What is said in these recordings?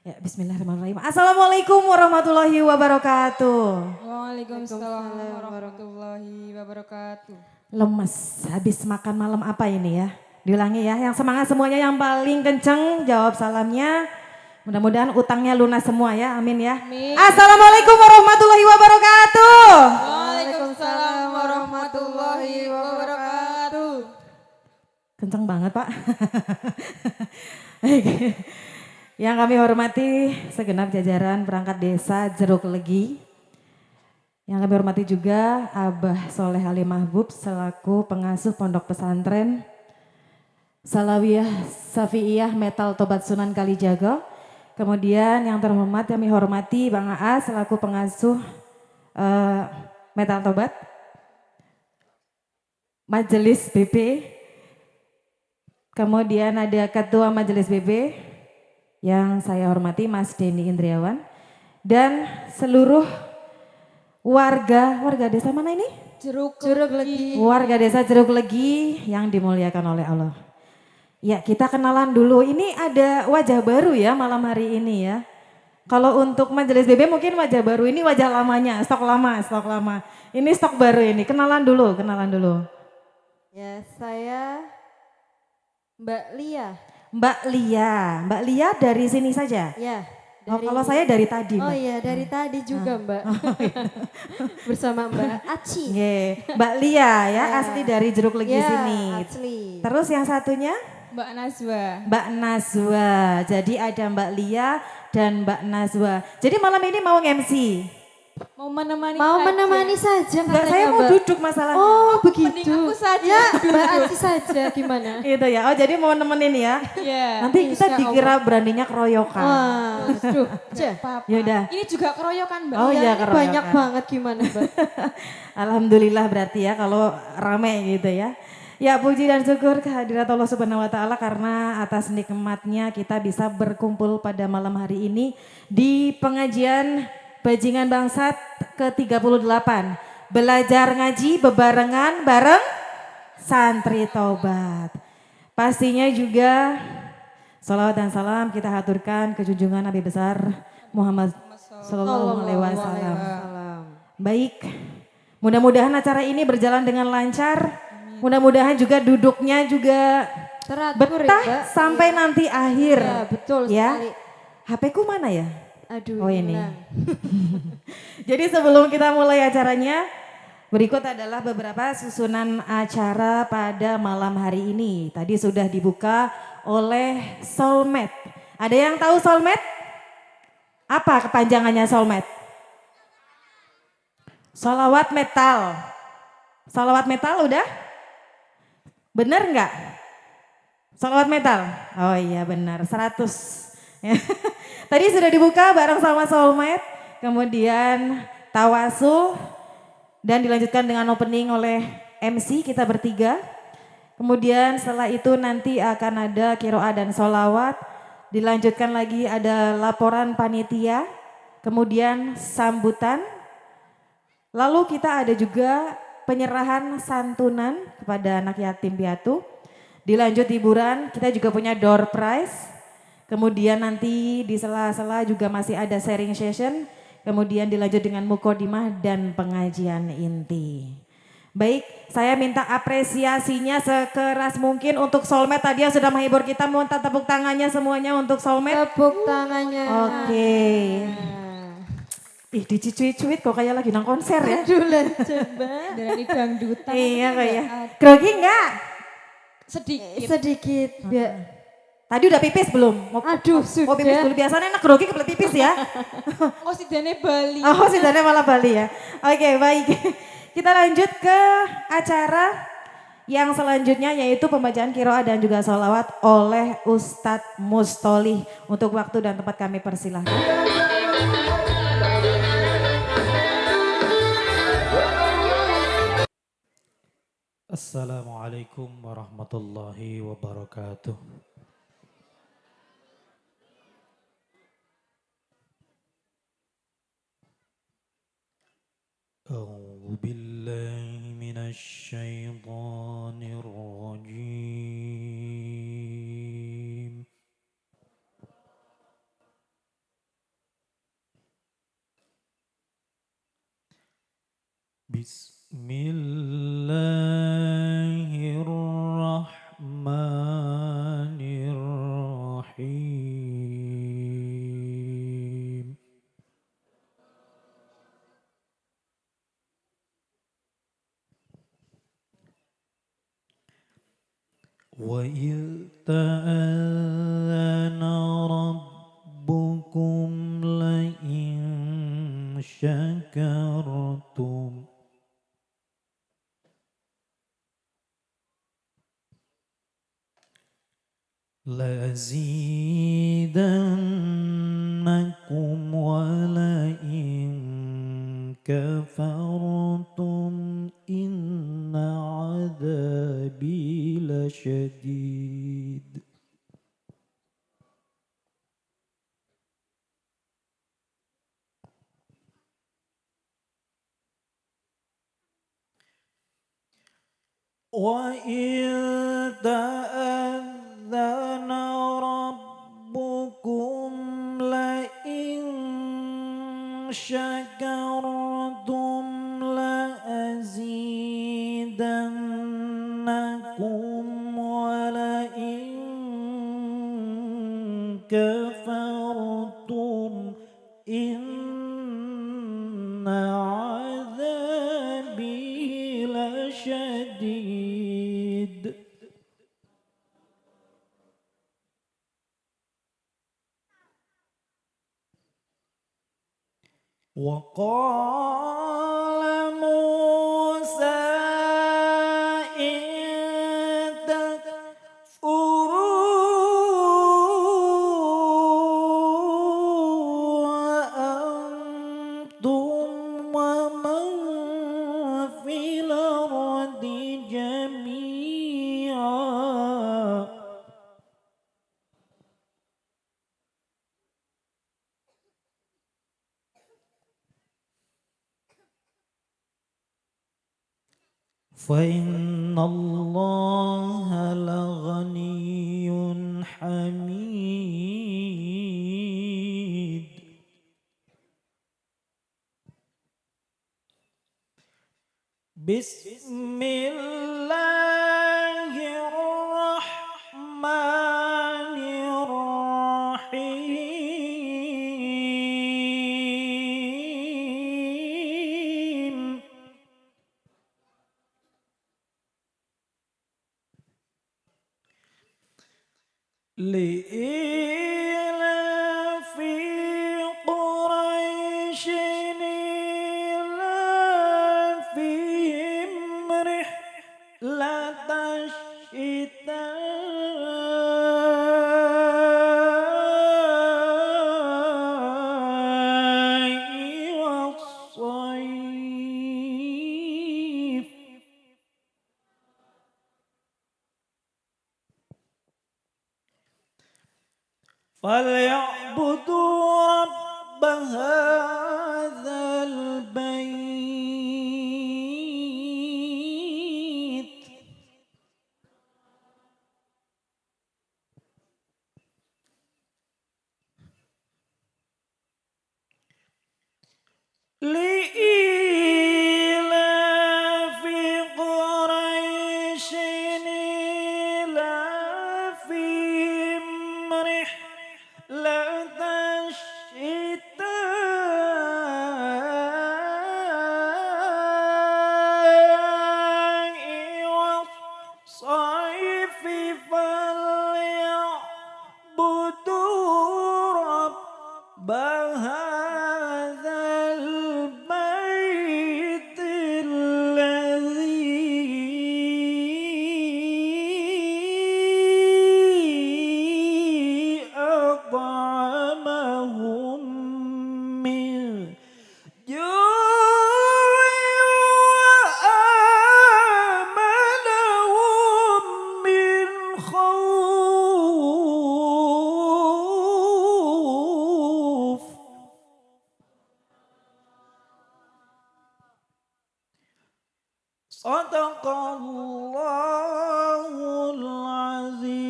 Ya, bismillahirrahmanirrahim. Assalamualaikum warahmatullahi wabarakatuh. Waalaikumsalam warahmatullahi wabarakatuh. Lemes, habis makan malam apa ini ya? Diulangi ya, yang semangat semuanya yang paling kenceng jawab salamnya. Mudah-mudahan utangnya lunas semua ya, amin ya. Amin. Assalamualaikum warahmatullahi wabarakatuh. Waalaikumsalam warahmatullahi wabarakatuh. Kenceng banget Pak. Yang kami hormati segenap jajaran perangkat desa Jeruk Legi. Yang kami hormati juga Abah Soleh Ali Mahbub selaku pengasuh Pondok Pesantren Salawiyah Safi'iyah Metal Tobat Sunan Kalijaga. Kemudian yang terhormat kami hormati Bang Aa selaku pengasuh Metal Tobat Majelis BP. Kemudian ada Ketua Majelis BP yang saya hormati Mas Denny Indriawan dan seluruh warga desa mana ini? Jeruk Legi. Warga desa Jeruk Legi yang dimuliakan oleh Allah. Ya, kita kenalan dulu. Ini ada wajah baru ya malam hari ini ya. Kalau untuk Majelis BB mungkin wajah baru, ini wajah lamanya, stok lama. Ini stok baru ini. Kenalan dulu. Ya, saya Mbak Lia. Mbak Lia dari sini saja. Ya. Oh, kalau saya dari tadi, Mbak. Oh iya, dari tadi juga, Mbak. Bersama Mbak Aci. Mbak Lia ya, asli dari Jeruk Legi Ya, sini. asli. Terus yang satunya? Mbak Nazwa. Mbak Nazwa. Jadi ada Mbak Lia dan Mbak Nazwa. Jadi malam ini mau MC? Mau menemani saja Enggak, katanya, saya mau Mbak. duduk masalahnya. Oh, Mending begitu. aku saja. Ya, Mbak Aci saja gimana? Itu ya. Oh, jadi mau nemenin ya. Iya. Nanti kita insya dikira beraninya keroyokan. Wah, aduh. apa-apa. Yaudah. Ini juga keroyokan Mbak. Oh iya, keroyokan. Banyak banget gimana, Mbak? Alhamdulillah berarti ya kalau rame gitu ya. Ya, puji dan syukur kehadirat Allah Subhanahu wa taala karena atas nikmatnya kita bisa berkumpul pada malam hari ini di pengajian Bajingan Bangsat ke-38. Belajar ngaji bebarengan bareng santri taubat. Pastinya juga salawat dan salam kita haturkan ke junjungan Nabi besar Muhammad sallallahu alaihi wasallam. Baik. Mudah-mudahan acara ini berjalan dengan lancar. Mudah-mudahan juga duduknya juga Teratur ya, betah Mbak. sampai nanti akhir. Ya, betul Ya. sekali. HP-ku mana ya? Aduh, Oh ini. hilang. Jadi sebelum kita mulai acaranya, berikut adalah beberapa susunan acara pada malam hari ini. Tadi sudah dibuka oleh Soulmate. Ada yang tahu Soulmate? Apa kepanjangannya Soulmate? Salawat metal. Salawat metal udah? Bener nggak? Salawat metal? Oh iya benar, 100. Tadi sudah dibuka bareng sama Soulmate, kemudian tawasul dan dilanjutkan dengan opening oleh MC kita bertiga. Kemudian setelah itu nanti akan ada kiroah dan solawat, dilanjutkan lagi ada laporan panitia, kemudian sambutan. Lalu kita ada juga penyerahan santunan kepada anak yatim piatu. Dilanjut hiburan, kita juga punya door prize. Kemudian nanti di sela-sela juga masih ada sharing session. Kemudian dilanjut dengan mukodimah dan pengajian inti. Baik, saya minta apresiasinya sekeras mungkin untuk Soulmate tadi yang sudah menghibur kita. Mohon tepuk tangannya semuanya untuk Soulmate. Tepuk tangannya. Oke. Ih dicuit-cuit kok kayak lagi nang konser ya. Aduh lah, coba. Dari dangdutan. Iya kayak. Grogi enggak? Sedikit. Sedikit. Biar. Tadi udah pipis belum? Aduh, Mau pipis sudah. dulu, biasanya enak grogi kebelet pipis ya. Oh sidane Bali. Oh sidangnya malah Bali ya. Oke baik. Kita lanjut ke acara yang selanjutnya yaitu pembacaan kiroah dan juga sholawat oleh Ustadz Mustolih. Untuk waktu dan tempat kami persilahkan. Assalamualaikum warahmatullahi wabarakatuh. أعوذ بالله من الشيطان الرجيم بسم الله الرحمن الرحيم وإذ تأذن ربكم لئن شكرتم لأزيدنكم ولئن كفرتم إن عذابي لشديد وإذ تأذن ربكم لئن شكرتم لأزيدنكم ولئن كفرتم إن عذابي لشديد وقال موسى إن تكفروا أنتم ومن في الأرض جميعا فإن الله لغني حميد بسم الله الرحمن الرحيم لإيلاف قريش إيلافهم رحلة الشتاء والصيف فليعبدوا رب هذا البيت لإيلاف قريش إيلافهم رحلة الشتاء والصيف فليعبدوا رب هذا البيت الذي أطعمهم من جوع وآمنهم من خوف صدق الله العظيم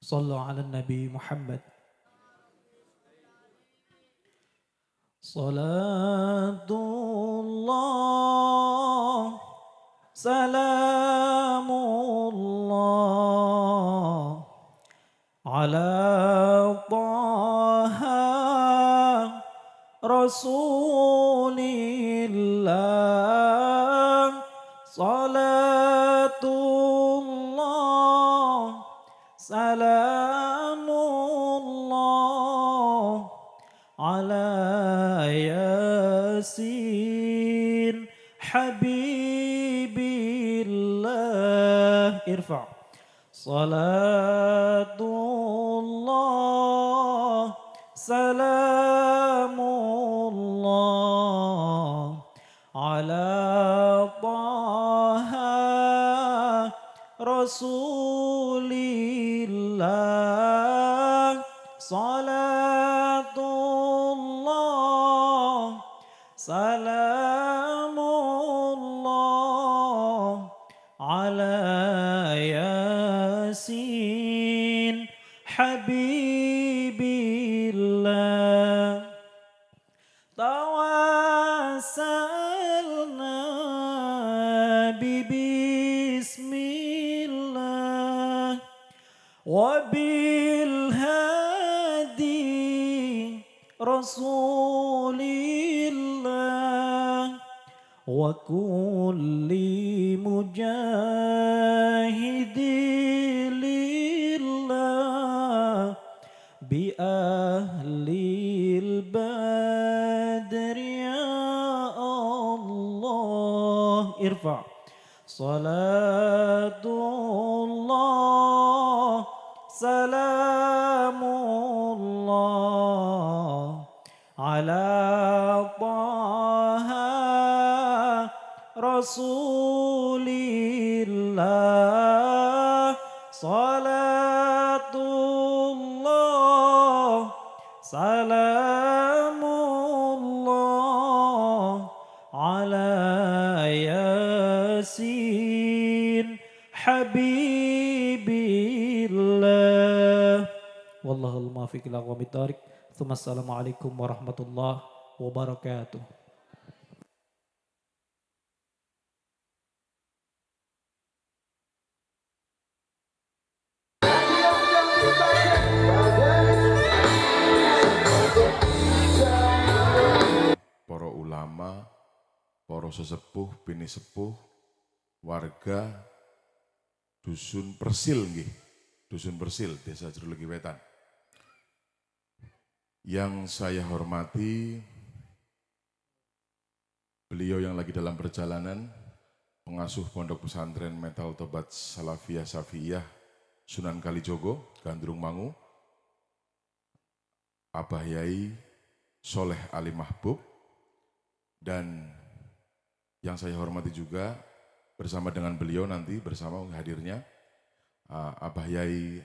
صلوا على النبي محمد صلاة الله سلام الله على طه رسول الله صلاة الله سلام الله على ياسين حبيب الله ارفع صلاة الله سلام الله على طه رسول الله صلاة الله سلام الله على ياسين حبيب الله توسلنا ببسم الله وبالهادي رسول الله وكل مجاهد لله بأهل البدر يا الله ارفع صلاة الله سلام الله على طه رسول الله صلاة الله سلام الله على ياسين حبيب الله والله الموفق إلى أقوم الطريق ثم السلام عليكم ورحمة الله وبركاته. Para ulama, para sesepuh, bini sepuh, warga Dusun Persil nggih. Dusun Persil, Desa Jerulegi Wetan. Yang saya hormati beliau yang lagi dalam perjalanan, pengasuh Pondok Pesantren Metal Tobat Salafiyah Safiyah Sunan Kalijogo, Gandrung Mangu, Abah Yai Soleh Ali Mahbub, dan yang saya hormati juga bersama dengan beliau nanti bersama hadirnya Abah Yai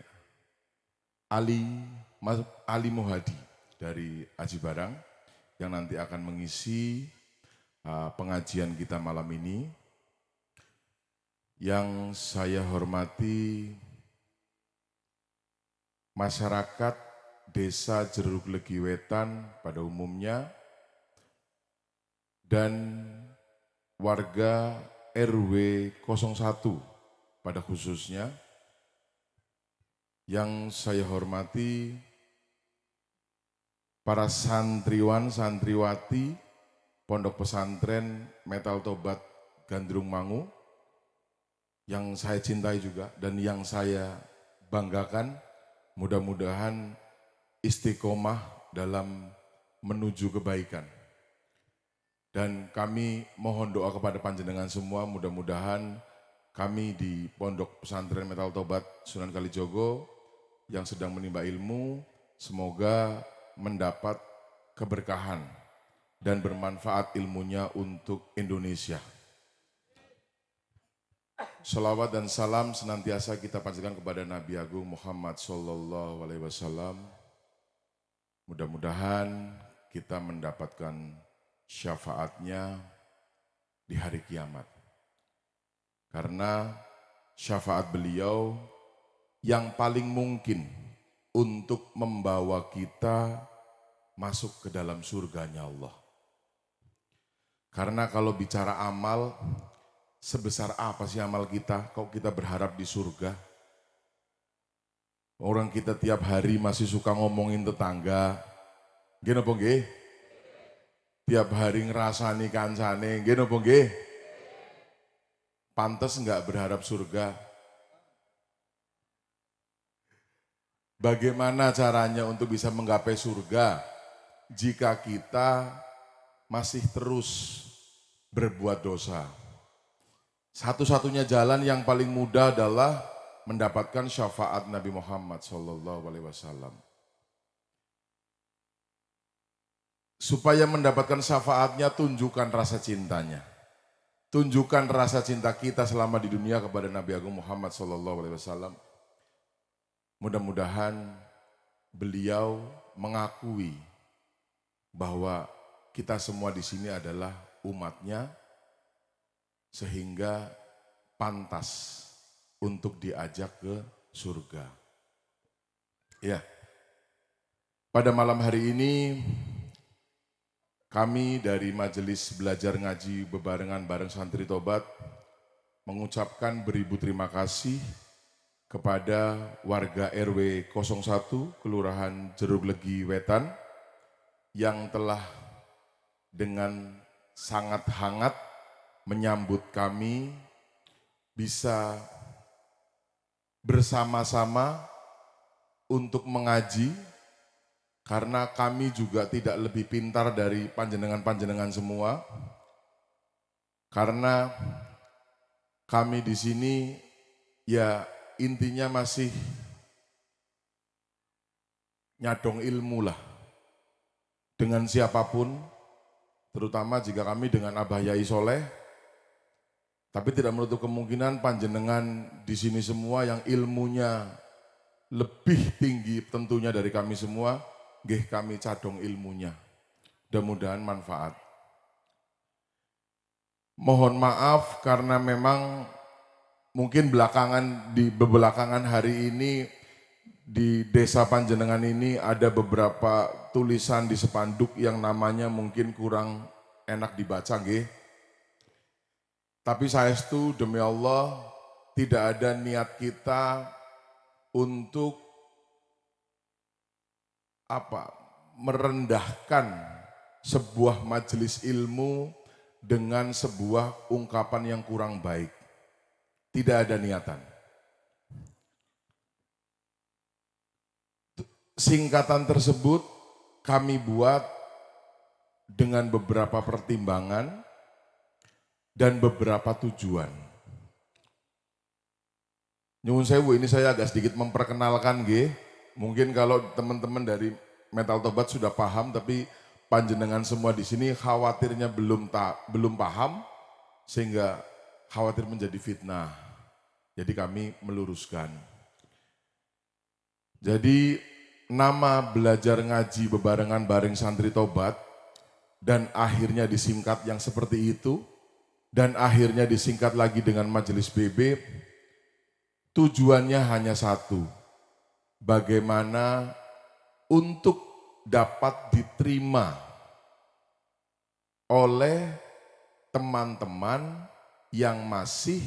Ali Muhadi dari Aji Barang yang nanti akan mengisi pengajian kita malam ini. Yang saya hormati masyarakat Desa Jeruk Legi Wetan pada umumnya dan warga RW 01 pada khususnya. Yang saya hormati para santriwan, santriwati Pondok Pesantren Metal Tobat Gandrung Mangu yang saya cintai juga dan yang saya banggakan, mudah-mudahan istiqomah dalam menuju kebaikan. Dan kami mohon doa kepada panjenengan semua, mudah-mudahan kami di Pondok Pesantren Metal Tobat Sunan Kalijogo yang sedang menimba ilmu, semoga mendapat keberkahan dan bermanfaat ilmunya untuk Indonesia. Salawat dan salam senantiasa kita panjatkan kepada Nabi Agung Muhammad Sallallahu Alaihi Wasallam. Mudah-mudahan kita mendapatkan syafaatnya di hari kiamat. Karena syafaat beliau yang paling mungkin untuk membawa kita masuk ke dalam surganya Allah. Karena kalau bicara amal, sebesar apa sih amal kita kalau kita berharap di surga? Orang kita tiap hari masih suka ngomongin tetangga. Nggih napa nggih? Tiap hari ngerasani kancane, nggih napa nggih? Pantes enggak berharap surga? Bagaimana caranya untuk bisa menggapai surga jika kita masih terus berbuat dosa? Satu-satunya jalan yang paling mudah adalah mendapatkan syafaat Nabi Muhammad SAW. Supaya mendapatkan syafaatnya, tunjukkan rasa cintanya. Tunjukkan rasa cinta kita selama di dunia kepada Nabi Agung Muhammad SAW. Mudah-mudahan beliau mengakui bahwa kita semua di sini adalah umatnya, sehingga pantas untuk diajak ke surga. Ya, pada malam hari ini kami dari Majelis Belajar Ngaji Bebarengan Bareng Santri Tobat mengucapkan beribu terima kasih kepada warga RW 01 Kelurahan Jeruk Legi Wetan yang telah dengan sangat hangat menyambut kami bisa bersama-sama untuk mengaji, karena kami juga tidak lebih pintar dari panjenengan-panjenengan semua, karena kami di sini ya intinya masih nyadong ilmu lah dengan siapapun, terutama jika kami dengan Abah Yai Soleh, tapi tidak menutup kemungkinan panjenengan di sini semua yang ilmunya lebih tinggi tentunya dari kami semua, nggih kami cadong ilmunya. Mudah-mudahan manfaat. Mohon maaf karena memang mungkin belakangan hari ini di desa panjenengan ini ada beberapa tulisan di spanduk yang namanya mungkin kurang enak dibaca nggih. Tapi saestu demi Allah tidak ada niat kita untuk merendahkan sebuah majelis ilmu dengan sebuah ungkapan yang kurang baik. Tidak ada niatan. Singkatan tersebut kami buat dengan beberapa pertimbangan dan beberapa tujuan. Nyuwun sewu, ini saya agak sedikit memperkenalkan nggih. Mungkin kalau teman-teman dari Metal Tobat sudah paham, tapi panjenengan semua di sini khawatirnya belum paham, sehingga khawatir menjadi fitnah. Jadi kami meluruskan. Jadi nama Belajar Ngaji Bebarengan Bareng Santri Tobat dan akhirnya disingkat yang seperti itu, dan akhirnya disingkat lagi dengan Majelis BB, tujuannya hanya satu, bagaimana untuk dapat diterima oleh teman-teman yang masih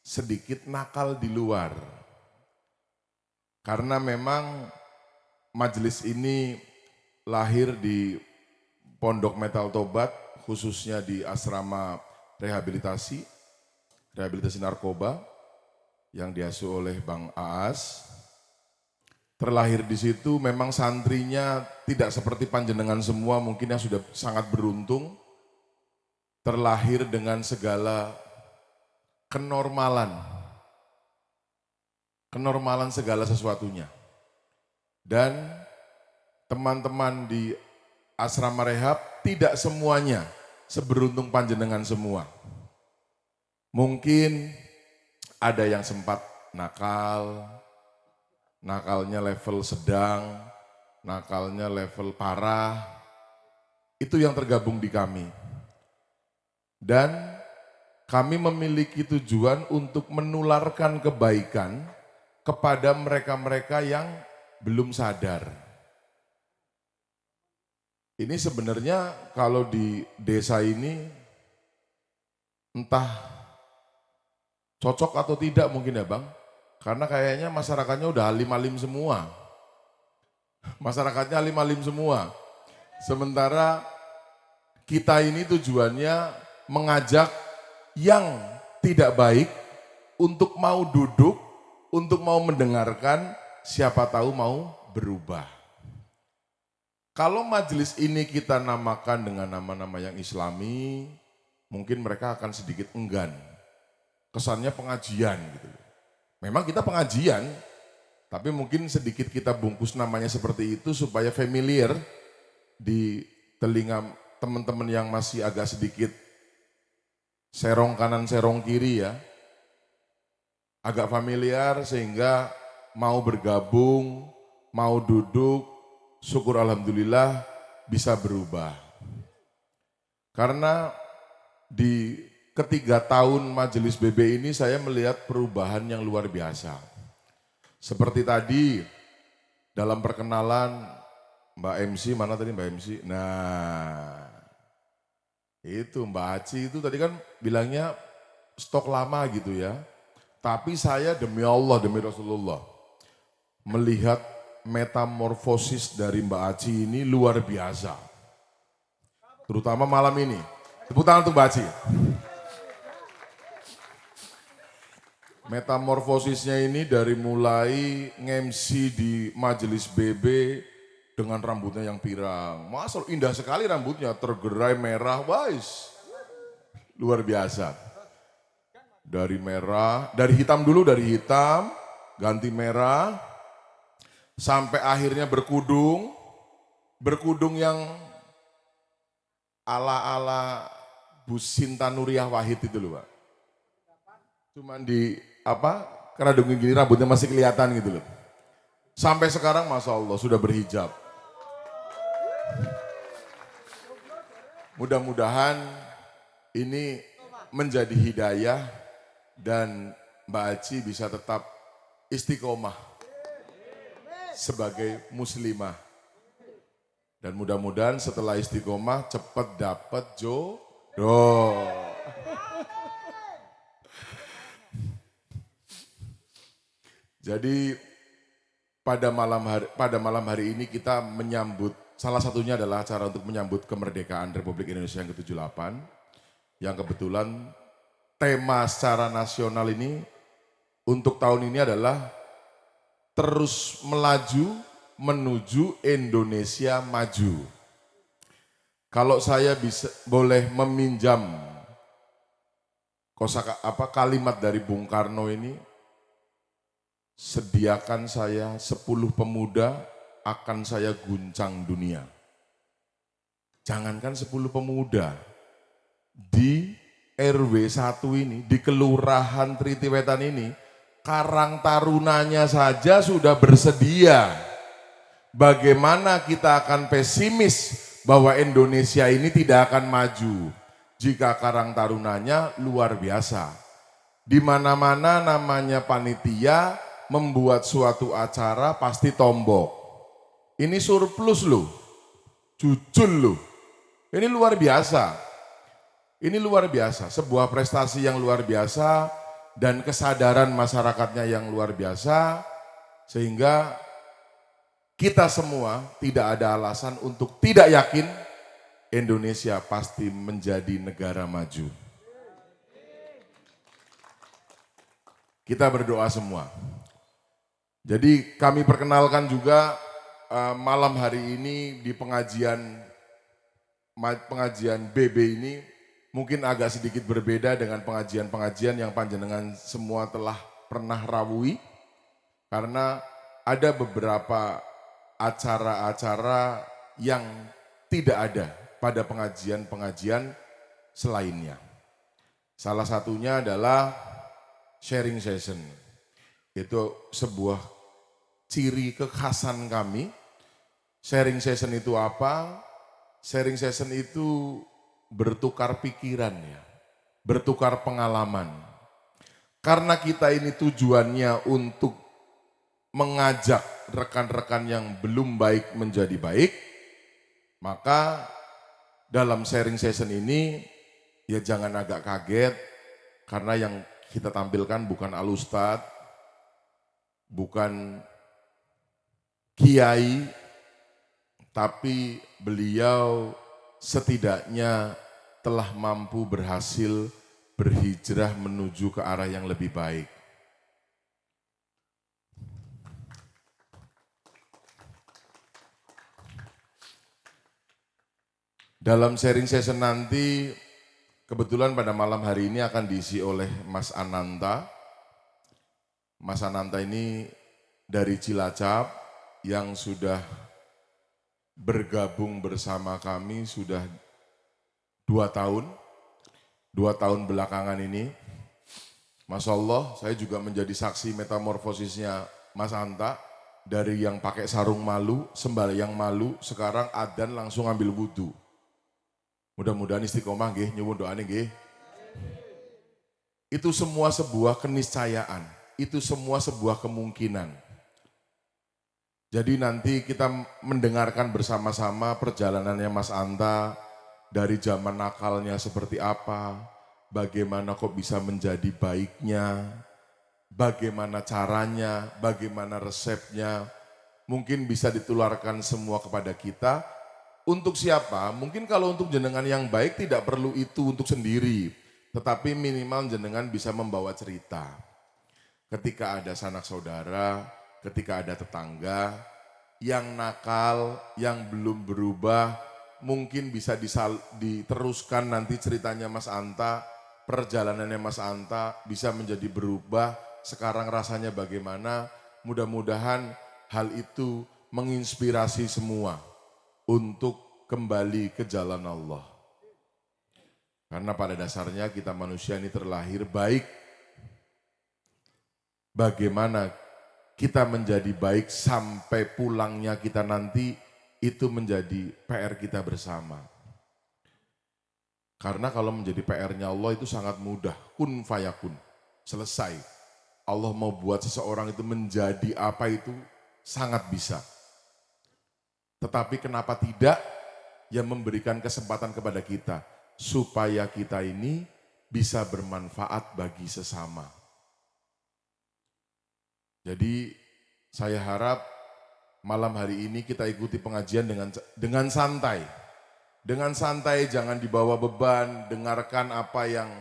sedikit nakal di luar. Karena memang majelis ini lahir di Pondok Metal Tobat, khususnya di asrama rehabilitasi narkoba yang diasuh oleh Bang Aas. Terlahir di situ, memang santrinya tidak seperti panjenengan semua mungkin yang sudah sangat beruntung, terlahir dengan segala kenormalan segala sesuatunya. Dan teman-teman di asrama rehab tidak semuanya seberuntung panjenengan semua. Mungkin ada yang sempat nakalnya level sedang, nakalnya level parah, itu yang tergabung di kami. Dan kami memiliki tujuan untuk menularkan kebaikan kepada mereka-mereka yang belum sadar. Ini sebenarnya kalau di desa ini entah cocok atau tidak mungkin ya Bang. Karena kayaknya masyarakatnya udah alim-alim semua. Masyarakatnya alim-alim semua. Sementara kita ini tujuannya mengajak yang tidak baik untuk mau duduk, untuk mau mendengarkan, siapa tahu mau berubah. Kalau majelis ini kita namakan dengan nama-nama yang islami, mungkin mereka akan sedikit enggan. Kesannya pengajian gitu. Memang kita pengajian, tapi mungkin sedikit kita bungkus namanya seperti itu supaya familiar di telinga teman-teman yang masih agak sedikit serong kanan serong kiri ya. Agak familiar sehingga mau bergabung, mau duduk, syukur alhamdulillah bisa berubah. Karena di ketiga tahun majelis BB ini saya melihat perubahan yang luar biasa. Seperti tadi dalam perkenalan Mbak MC, mana tadi Mbak MC? Nah itu Mbak Aci itu tadi kan bilangnya stok lama gitu ya. Tapi saya demi Allah, demi Rasulullah melihat metamorfosis dari Mbak Aci ini luar biasa. Terutama malam ini. Tepuk tangan untuk Mbak Aci. Metamorfosisnya ini dari mulai nge-MC di majelis BB dengan rambutnya yang pirang. Masa indah sekali rambutnya, tergerai merah, wais. Luar biasa. Dari merah, dari hitam dulu, dari hitam, ganti merah, sampai akhirnya berkudung. Berkudung yang ala-ala Bu Sinta Nuriyah Wahid itu loh Pak. Cuman di keradungin gini rambutnya masih kelihatan gitu loh. Sampai sekarang Masya Allah sudah berhijab. Mudah-mudahan ini menjadi hidayah dan Mbak Aci bisa tetap istiqomah sebagai muslimah. Dan mudah-mudahan setelah istiqomah cepat dapat jodoh. Jadi pada malam hari ini kita menyambut, salah satunya adalah acara untuk menyambut kemerdekaan Republik Indonesia yang ke-78. Yang kebetulan tema secara nasional ini untuk tahun ini adalah terus melaju menuju Indonesia maju. Kalau saya boleh meminjam kalimat dari Bung Karno ini, sediakan saya 10 pemuda, akan saya guncang dunia. Jangankan 10 pemuda, di RW 1 ini, di Kelurahan Tritiwetan ini, Karang Tarunanya saja sudah bersedia. Bagaimana kita akan pesimis bahwa Indonesia ini tidak akan maju jika Karang Tarunanya luar biasa. Di mana-mana namanya panitia, membuat suatu acara pasti tombok. Ini surplus loh, jujur loh. Ini luar biasa. Ini luar biasa, sebuah prestasi yang luar biasa dan kesadaran masyarakatnya yang luar biasa. Sehingga kita semua tidak ada alasan untuk tidak yakin Indonesia pasti menjadi negara maju. Kita berdoa semua. Jadi kami perkenalkan juga malam hari ini di pengajian BB ini mungkin agak sedikit berbeda dengan pengajian-pengajian yang panjenengan semua telah pernah rawuhi. Karena ada beberapa acara-acara yang tidak ada pada pengajian-pengajian selainnya. Salah satunya adalah sharing session. Itu sebuah ciri kekhasan kami. Sharing session itu apa? Sharing session itu bertukar pikiran ya, bertukar pengalaman. Karena kita ini tujuannya untuk mengajak rekan-rekan yang belum baik menjadi baik, Maka dalam sharing session ini ya jangan agak kaget karena yang kita tampilkan bukan alustad, bukan kiai, tapi beliau setidaknya telah mampu berhasil berhijrah menuju ke arah yang lebih baik. Dalam sharing session nanti, kebetulan pada malam hari ini akan diisi oleh Mas Ananta. Mas Ananta ini dari Cilacap yang sudah bergabung bersama kami sudah 2 tahun. 2 tahun belakangan ini. Masya Allah, saya juga menjadi saksi metamorfosisnya Mas Anta. Dari yang pakai sarung malu, sembahyang malu, sekarang adzan langsung ambil wudhu. Mudah-mudahan istiqomah nggih, nyuwun doane nggih. Itu semua sebuah keniscayaan, itu semua sebuah kemungkinan. Jadi nanti kita mendengarkan bersama-sama perjalanannya Mas Anta dari zaman nakalnya seperti apa, bagaimana kok bisa menjadi baiknya, bagaimana caranya, bagaimana resepnya, mungkin bisa ditularkan semua kepada kita. Untuk siapa? Mungkin kalau untuk jenengan yang baik tidak perlu itu untuk sendiri. Tetapi minimal jenengan bisa membawa cerita. Ketika ada sanak saudara, ketika ada tetangga, yang nakal, yang belum berubah, mungkin bisa diteruskan nanti ceritanya Mas Anta, perjalanannya Mas Anta bisa menjadi berubah. Sekarang rasanya bagaimana? Mudah-mudahan hal itu menginspirasi semua untuk kembali ke jalan Allah. Karena pada dasarnya kita manusia ini terlahir baik. Bagaimana kita menjadi baik sampai pulangnya kita nanti, itu menjadi PR kita bersama. Karena kalau menjadi PR-nya Allah itu sangat mudah, kun fayakun, selesai. Allah mau buat seseorang itu menjadi apa itu sangat bisa. Tetapi kenapa tidak? Yang memberikan kesempatan kepada kita supaya kita ini bisa bermanfaat bagi sesama. Jadi saya harap malam hari ini kita ikuti pengajian dengan santai. Dengan santai, jangan dibawa beban, dengarkan apa yang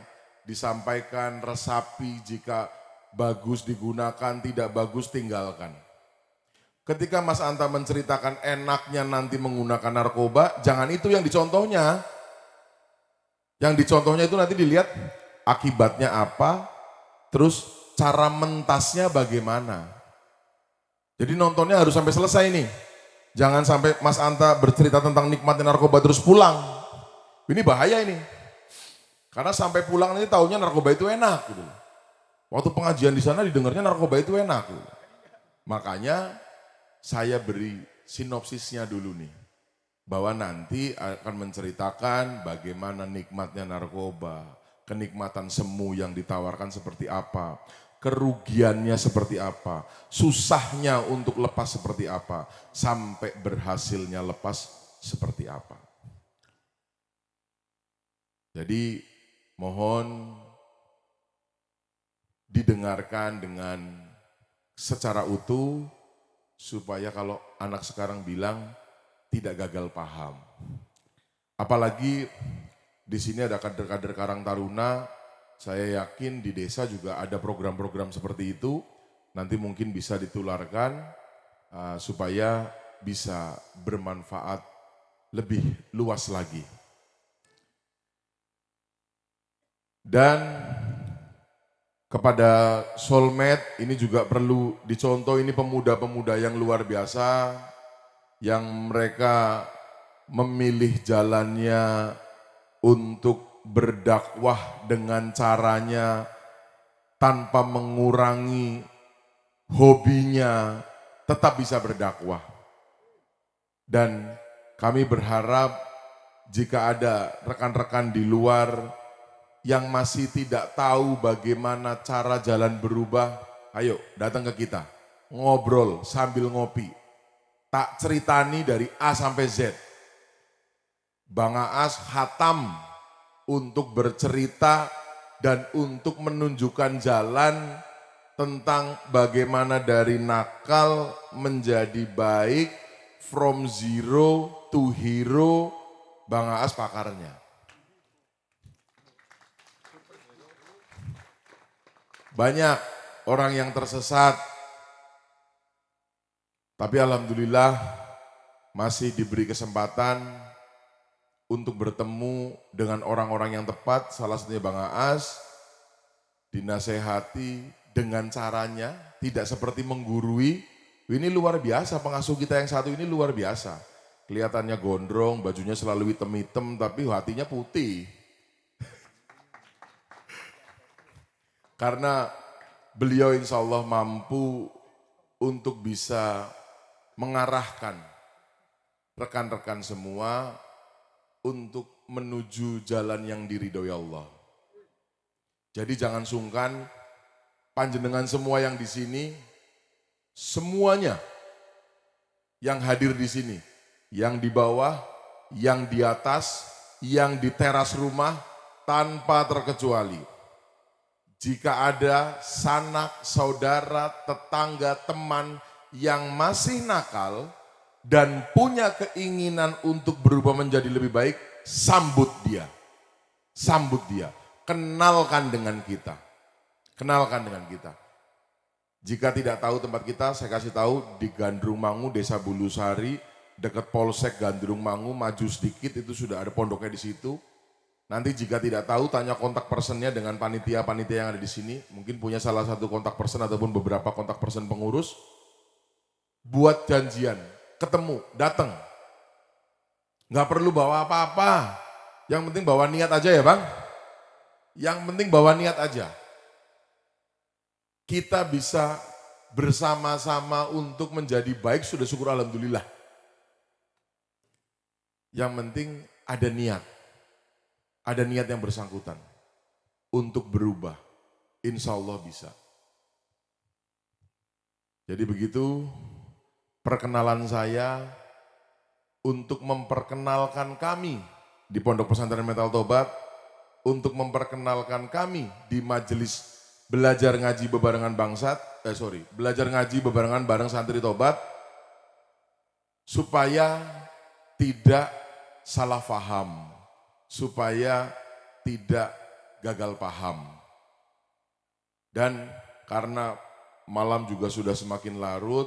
disampaikan, resapi, jika bagus digunakan, tidak bagus tinggalkan. Ketika Mas Anta menceritakan enaknya nanti menggunakan narkoba, jangan itu yang dicontohnya. Yang dicontohnya itu nanti dilihat akibatnya apa, terus cara mentasnya bagaimana. Jadi nontonnya harus sampai selesai nih. Jangan sampai Mas Anta bercerita tentang nikmatnya narkoba terus pulang. Ini bahaya ini. Karena sampai pulang nanti taunya narkoba itu enak gitu. Waktu pengajian di sana didengarnya narkoba itu enak gitu. Makanya saya beri sinopsisnya dulu nih. Bahwa nanti akan menceritakan bagaimana nikmatnya narkoba, kenikmatan semu yang ditawarkan seperti apa, kerugiannya seperti apa, susahnya untuk lepas seperti apa, sampai berhasilnya lepas seperti apa. Jadi mohon didengarkan dengan secara utuh, supaya kalau anak sekarang bilang tidak gagal paham. Apalagi di sini ada kader-kader Karang Taruna, saya yakin di desa juga ada program-program seperti itu. Nanti mungkin bisa ditularkan supaya bisa bermanfaat lebih luas lagi. Dan kepada soulmate ini juga perlu dicontoh, ini pemuda-pemuda yang luar biasa yang mereka memilih jalannya untuk berdakwah dengan caranya tanpa mengurangi hobinya, tetap bisa berdakwah. Dan kami berharap jika ada rekan-rekan di luar yang masih tidak tahu bagaimana cara jalan berubah, ayo datang ke kita, ngobrol sambil ngopi. Tak ceritani dari A sampai Z. Bang Aas khatam untuk bercerita dan untuk menunjukkan jalan tentang bagaimana dari nakal menjadi baik, from zero to hero. Bang Aas pakarnya. Banyak orang yang tersesat, tapi alhamdulillah masih diberi kesempatan untuk bertemu dengan orang-orang yang tepat, salah satunya Bang Aas, dinasehati dengan caranya, tidak seperti menggurui. Ini luar biasa, pengasuh kita yang satu ini luar biasa. Kelihatannya gondrong, bajunya selalu hitam-hitam, tapi hatinya putih. Karena beliau insya Allah mampu untuk bisa mengarahkan rekan-rekan semua untuk menuju jalan yang diridhoi Allah. Jadi jangan sungkan, panjenengan semua yang di sini, semuanya yang hadir di sini, yang di bawah, yang di atas, yang di teras rumah, tanpa terkecuali. Jika ada sanak, saudara, tetangga, teman yang masih nakal dan punya keinginan untuk berubah menjadi lebih baik, sambut dia. Sambut dia. Kenalkan dengan kita. Kenalkan dengan kita. Jika tidak tahu tempat kita, saya kasih tahu di Gandrung Mangu, Desa Bulusari, dekat Polsek Gandrung Mangu, maju sedikit itu sudah ada pondoknya di situ. Nanti jika tidak tahu, tanya kontak personnya dengan panitia-panitia yang ada di sini. Mungkin punya salah satu kontak person ataupun beberapa kontak person pengurus. Buat janjian, ketemu, datang. Nggak perlu bawa apa-apa. Yang penting bawa niat aja ya Bang. Yang penting bawa niat aja. Kita bisa bersama-sama untuk menjadi baik, sudah syukur alhamdulillah. Yang penting ada niat. Ada niat yang bersangkutan untuk berubah. Insya Allah bisa. Jadi begitu perkenalan saya untuk memperkenalkan kami di Pondok Pesantren Metal Tobat, untuk memperkenalkan kami di majelis belajar ngaji bebarengan belajar ngaji bebarengan bareng santri Tobat, supaya tidak salah paham, supaya tidak gagal paham. Dan karena malam juga sudah semakin larut,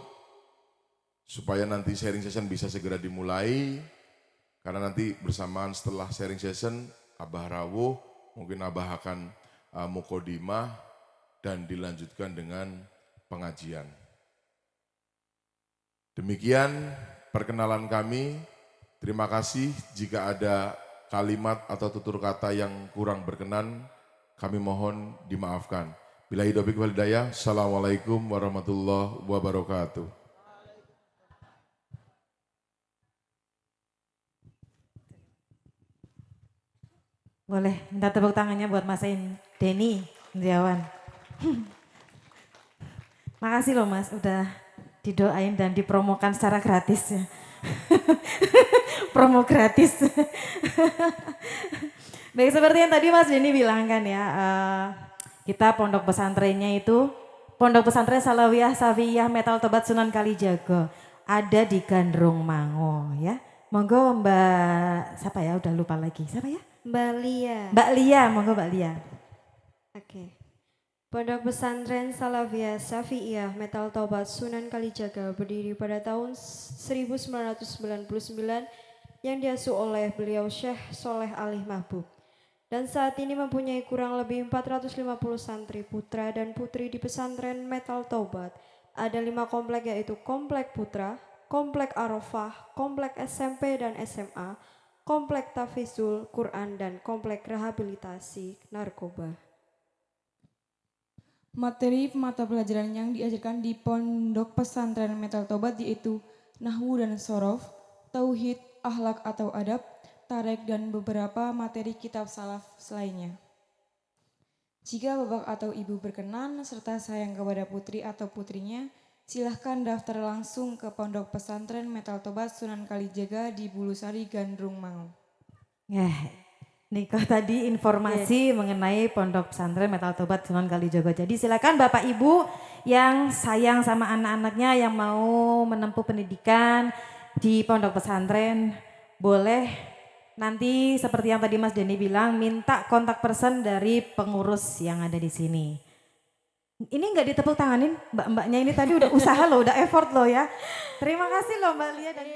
supaya nanti sharing session bisa segera dimulai, karena nanti bersamaan setelah sharing session, Abah rawuh, mungkin Abah akan mukodimah dan dilanjutkan dengan pengajian. Demikian perkenalan kami. Terima kasih. Jika ada kalimat atau tutur kata yang kurang berkenan, kami mohon dimaafkan. Billahi taufiq wal hidayah. Assalamualaikum warahmatullahi wabarakatuh. Boleh minta tepuk tangannya buat Mas Denny Indiawan. Makasih loh Mas, udah didoain dan dipromokan secara gratis ya. Promo gratis. Baik, seperti yang tadi Mas Denny bilang kan ya, kita pondok pesantrennya itu Pondok Pesantren Salawiyah Safiyah Metal Tobat Sunan Kalijaga, ada di Gandrung Mangu ya. Monggo Mbak, siapa ya, udah lupa lagi, siapa ya? Mbak Lia. Mbak Lia, monggo Mbak Lia. Oke. Pondok Pesantren Salafiyah Syafi'iyah Metal Taubat Sunan Kalijaga berdiri pada tahun 1999 yang diasuh oleh beliau Syekh Soleh Alih Mahbub. Dan saat ini mempunyai kurang lebih 450 santri putra dan putri di pesantren Metal Taubat. Ada 5 komplek, yaitu Komplek Putra, Komplek Arafah, Komplek SMP dan SMA, Komplek Tafizul Quran, dan Komplek Rehabilitasi Narkoba. Materi mata pelajaran yang diajarkan di Pondok Pesantren Metal Tobat yaitu Nahwu dan Sorof, Tauhid, Akhlak atau Adab, Tarek, dan beberapa materi kitab salaf selainnya. Jika Bapak atau Ibu berkenan serta sayang kepada putri atau putrinya, silahkan daftar langsung ke Pondok Pesantren Metal Tobat Sunan Kalijaga di Bulusari, Gandrung Mangu. Niko tadi informasi mengenai Pondok Pesantren Metal Tobat Sunan Kalijogo. Jadi silakan Bapak Ibu yang sayang sama anak-anaknya yang mau menempuh pendidikan di Pondok Pesantren, boleh nanti seperti yang tadi Mas Denny bilang minta kontak person dari pengurus yang ada di sini. Ini nggak ditepuk tanganin mbak-mbaknya ini tadi udah usaha loh, udah effort loh ya. Terima kasih loh Mbak Lia dan